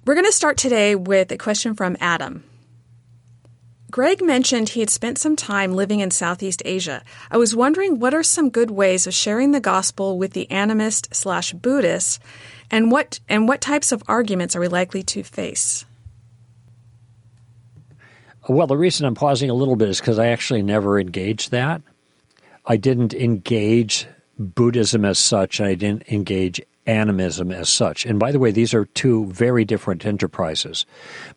We're going to start today with a question from Adam. Greg mentioned he had spent some time living in Southeast Asia. I was wondering what are some good ways of sharing the gospel with the animist/Buddhists, and what types of arguments are we likely to face? Well, the reason I'm pausing a little bit is because I actually never engaged that. I didn't engage Buddhism as such, and I didn't engage animism as such. And by the way, these are two very different enterprises.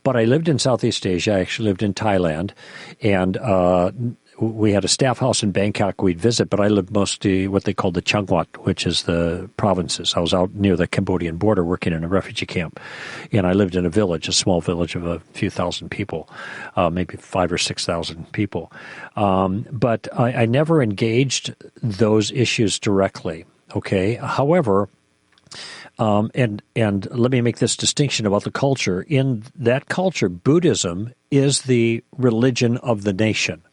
But I lived in Southeast Asia. I actually lived in Thailand, and we had a staff house in Bangkok we'd visit, but I lived mostly what they called the Changwat, which is the provinces. I was out near the Cambodian border working in a refugee camp, and I lived in a village, a small village of a few thousand people, maybe 5,000 or 6,000 people. But I never engaged those issues directly, okay? However, and let me make this distinction about the culture. In that culture, Buddhism is the religion of the nation.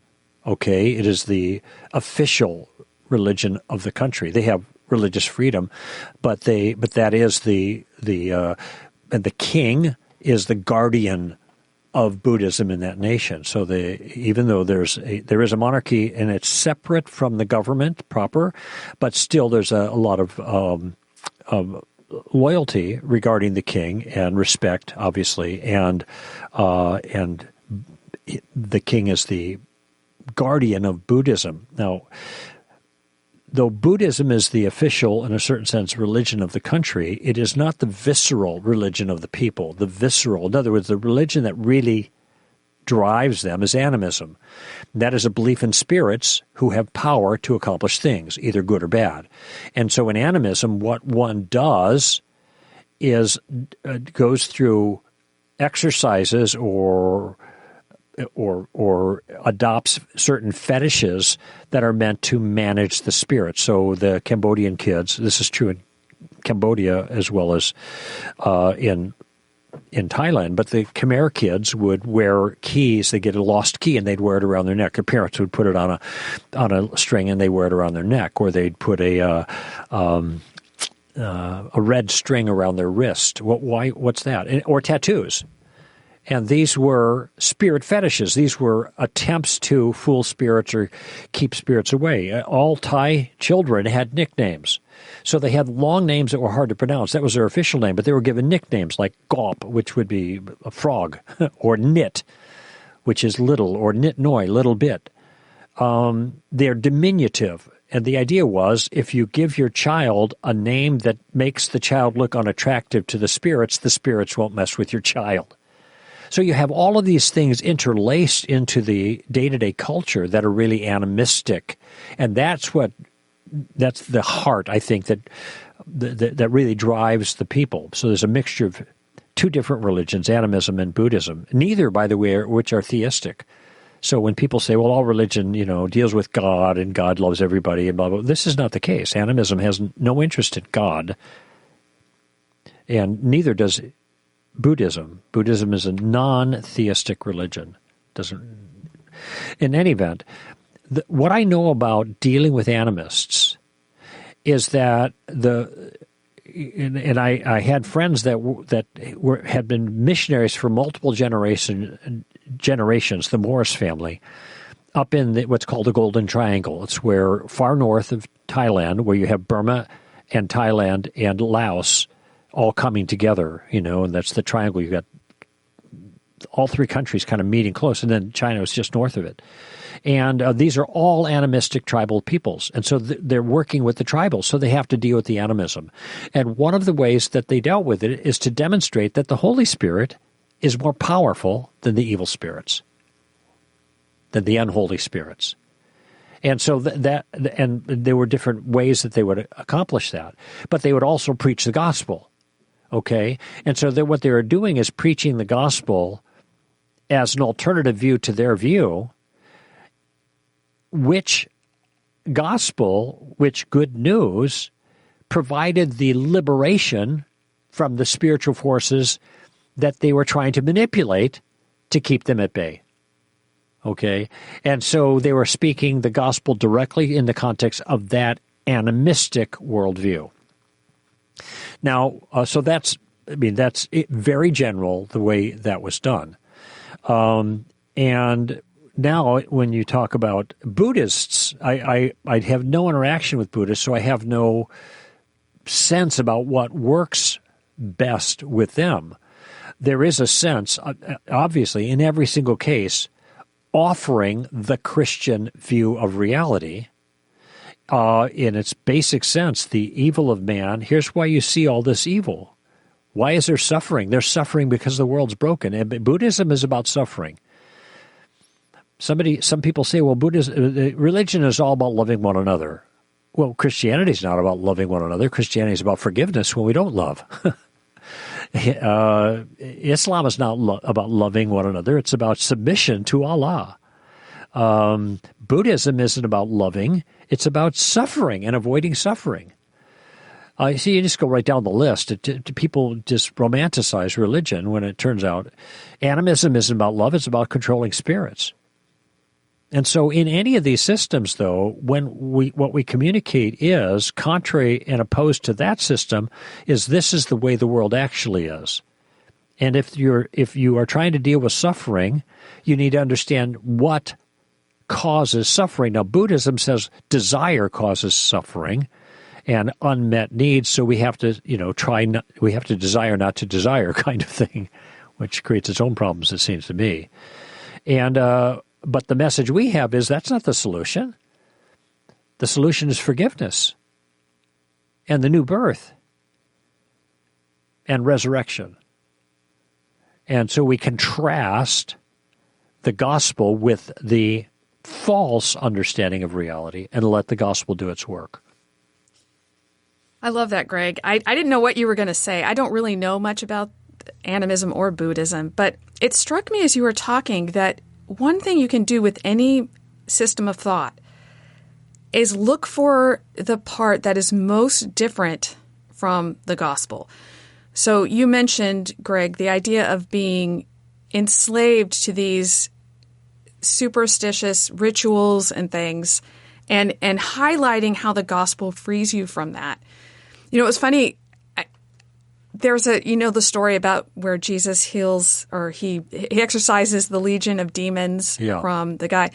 Okay, it is the official religion of the country. They have religious freedom, but that is the king is the guardian of Buddhism in that nation. So even though there is a monarchy and it's separate from the government proper, but still there's a lot of loyalty regarding the king and respect, obviously, and the king is the guardian of Buddhism. Now, though Buddhism is the official, in a certain sense, religion of the country, it is not the visceral religion of the people. In other words, the religion that really drives them is animism. That is a belief in spirits who have power to accomplish things, either good or bad. And so in animism, what one does is goes through exercises or adopts certain fetishes that are meant to manage the spirit. So the Cambodian kids, this is true in Cambodia as well as in Thailand, but the Khmer kids would wear keys. They get a lost key and they'd wear it around their neck. Their parents would put it on a string and they wear it around their neck, or they'd put a red string around their wrist. What's that? Or tattoos. And these were spirit fetishes. These were attempts to fool spirits or keep spirits away. All Thai children had nicknames. So they had long names that were hard to pronounce. That was their official name, but they were given nicknames like Gop, which would be a frog, or Nit, which is little, or Nit Noi, little bit. They're diminutive. And the idea was, if you give your child a name that makes the child look unattractive to the spirits won't mess with your child. So you have all of these things interlaced into the day-to-day culture that are really animistic. And that's the heart, I think, that really drives the people. So there's a mixture of two different religions, animism and Buddhism, neither, by the way, which are theistic. So when people say, well, all religion, deals with God and God loves everybody and blah, blah, this is not the case. Animism has no interest in God, and neither does Buddhism. Buddhism is a non-theistic religion. In any event, what I know about dealing with animists is that I had friends that had been missionaries for multiple generations, the Morris family, up in what's called the Golden Triangle. It's where far north of Thailand, where you have Burma and Thailand and Laos all coming together, and that's the triangle. You've got all three countries kind of meeting close, and then China is just north of it. And these are all animistic tribal peoples. And so they're working with the tribals, so they have to deal with the animism. And one of the ways that they dealt with it is to demonstrate that the Holy Spirit is more powerful than the evil spirits, than the unholy spirits. And so and there were different ways that they would accomplish that. But they would also preach the gospel. Okay? And so what they were doing is preaching the gospel as an alternative view to their view, which good news provided the liberation from the spiritual forces that they were trying to manipulate to keep them at bay. Okay? And so they were speaking the gospel directly in the context of that animistic worldview. Now, so that's I mean, that's very general the way that was done. And now when you talk about Buddhists, I have no interaction with Buddhists, so I have no sense about what works best with them. There is a sense, obviously, in every single case, offering the Christian view of reality. In its basic sense, the evil of man, here's why you see all this evil. Why is there suffering? There's suffering because the world's broken. And Buddhism is about suffering. Some people say, well, religion is all about loving one another. Well, Christianity is not about loving one another. Christianity is about forgiveness when we don't love. Islam is not about loving one another. It's about submission to Allah. Buddhism isn't about loving. It's about suffering and avoiding suffering. See, you just go right down the list. People just romanticize religion when it turns out animism isn't about love. It's about controlling spirits. And so in any of these systems, though, what we communicate is, contrary and opposed to that system, is this is the way the world actually is. And if you are trying to deal with suffering, you need to understand what causes suffering. Now, Buddhism says desire causes suffering and unmet needs, so we have to, we have to desire not to desire kind of thing, which creates its own problems, it seems to me. And but the message we have is that's not the solution. The solution is forgiveness and the new birth and resurrection. And so we contrast the gospel with the false understanding of reality and let the gospel do its work. I love that, Greg. I didn't know what you were going to say. I don't really know much about animism or Buddhism, but it struck me as you were talking that one thing you can do with any system of thought is look for the part that is most different from the gospel. So you mentioned, Greg, the idea of being enslaved to these superstitious rituals and things and highlighting how the gospel frees you from that. It was funny. There's the story about where Jesus heals or he exorcises the legion of demons from the guy.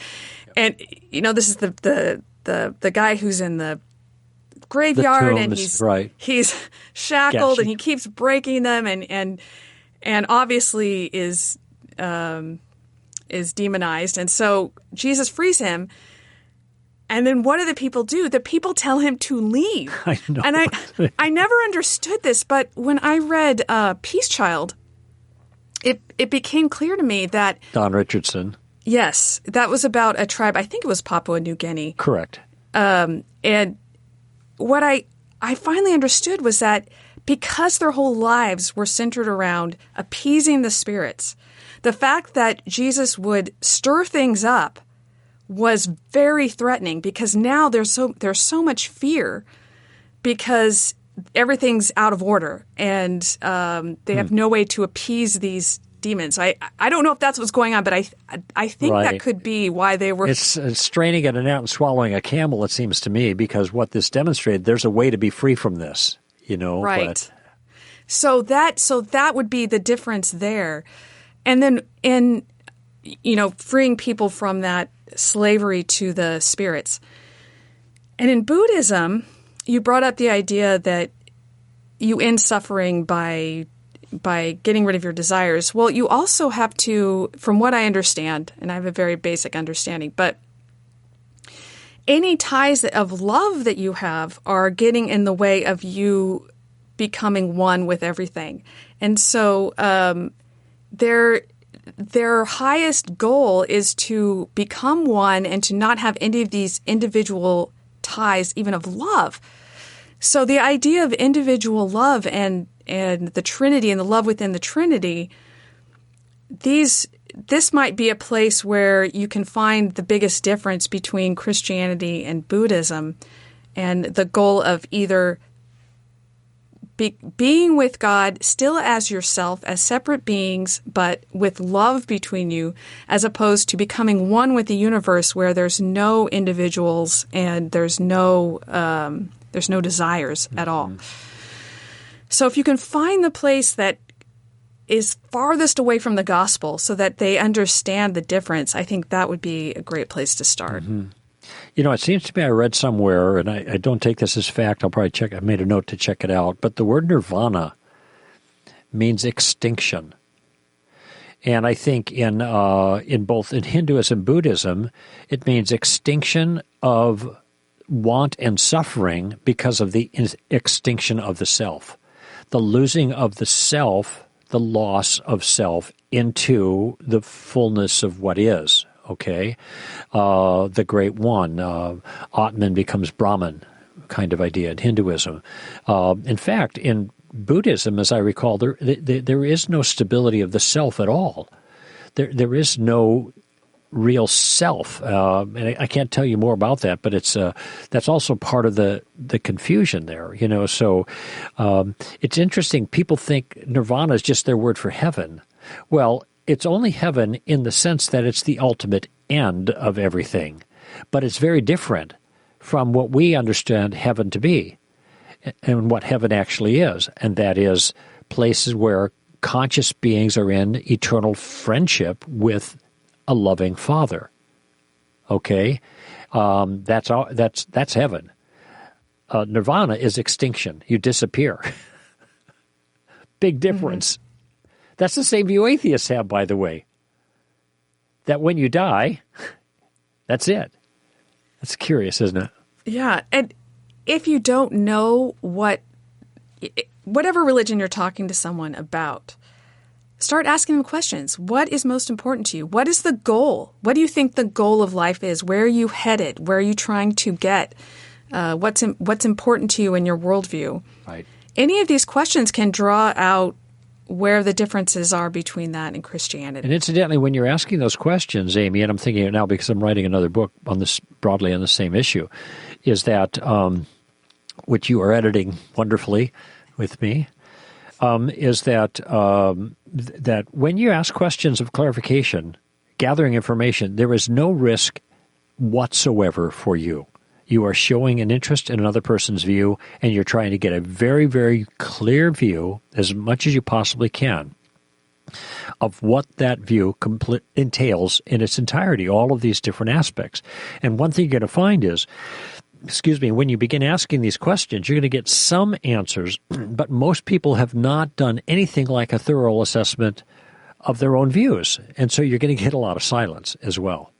And, this is the guy who's in the graveyard and he's shackled and he keeps breaking them and obviously is demonized. And so Jesus frees him. And then what do the people do? The people tell him to leave. I know. And I never understood this, but when I read Peace Child, it became clear to me that Don Richardson. Yes, that was about a tribe. I think it was Papua New Guinea. Correct. And what I finally understood was that because their whole lives were centered around appeasing the spirits, the fact that Jesus would stir things up was very threatening because now there's so much fear because everything's out of order and they have no way to appease these demons. I don't know if that's what's going on, but I think that could be why they were. It's straining at an ant and swallowing a camel, it seems to me, because what this demonstrated, there's a way to be free from this, Right. But... So that would be the difference there, and then in freeing people from that slavery to the spirits. And in Buddhism, you brought up the idea that you end suffering by getting rid of your desires. Well, you also have to, from what I understand, and I have a very basic understanding, but any ties of love that you have are getting in the way of you becoming one with everything. And so their highest goal is to become one and to not have any of these individual ties, even of love. So the idea of individual love and the Trinity and the love within the Trinity, this might be a place where you can find the biggest difference between Christianity and Buddhism, and the goal of either being with God still as yourself, as separate beings, but with love between you, as opposed to becoming one with the universe where there's no individuals and there's no desires at all. So if you can find the place that is farthest away from the gospel so that they understand the difference, I think that would be a great place to start. Mm-hmm. You know, it seems to me I read somewhere, and I don't take this as fact, I'll probably check, I made a note to check it out, but the word nirvana means extinction. And I think in both in Hinduism and Buddhism, it means extinction of want and suffering because of the extinction of the self. The losing of the self, the loss of self into the fullness of what is, okay? The Great One, Atman becomes Brahman kind of idea in Hinduism. In fact, in Buddhism, as I recall, there is no stability of the self at all. There is no real self, and I can't tell you more about that. But it's that's also part of the confusion there. You know, so it's interesting. People think nirvana is just their word for heaven. Well, it's only heaven in the sense that it's the ultimate end of everything, but it's very different from what we understand heaven to be. And what heaven actually is, and that is places where conscious beings are in eternal friendship with a loving Father. Okay, that's heaven. Nirvana is extinction; you disappear. Big difference. Mm-hmm. That's the same view atheists have, by the way. That when you die, that's it. That's curious, isn't it? Yeah, and if you don't know whatever religion you're talking to someone about, start asking them questions. What is most important to you? What is the goal? What do you think the goal of life is? Where are you headed? Where are you trying to get? What's important to you in your worldview? Right. Any of these questions can draw out where the differences are between that and Christianity. And incidentally, when you're asking those questions, Amy, and I'm thinking it now because I'm writing another book on this broadly on the same issue, is that which you are editing wonderfully with me, is that that when you ask questions of clarification, gathering information, there is no risk whatsoever for you. You are showing an interest in another person's view, and you're trying to get a very, very clear view, as much as you possibly can, of what that view entails in its entirety, all of these different aspects. And one thing you're going to find is, when you begin asking these questions, you're going to get some answers, but most people have not done anything like a thorough assessment of their own views. And so you're going to get a lot of silence as well.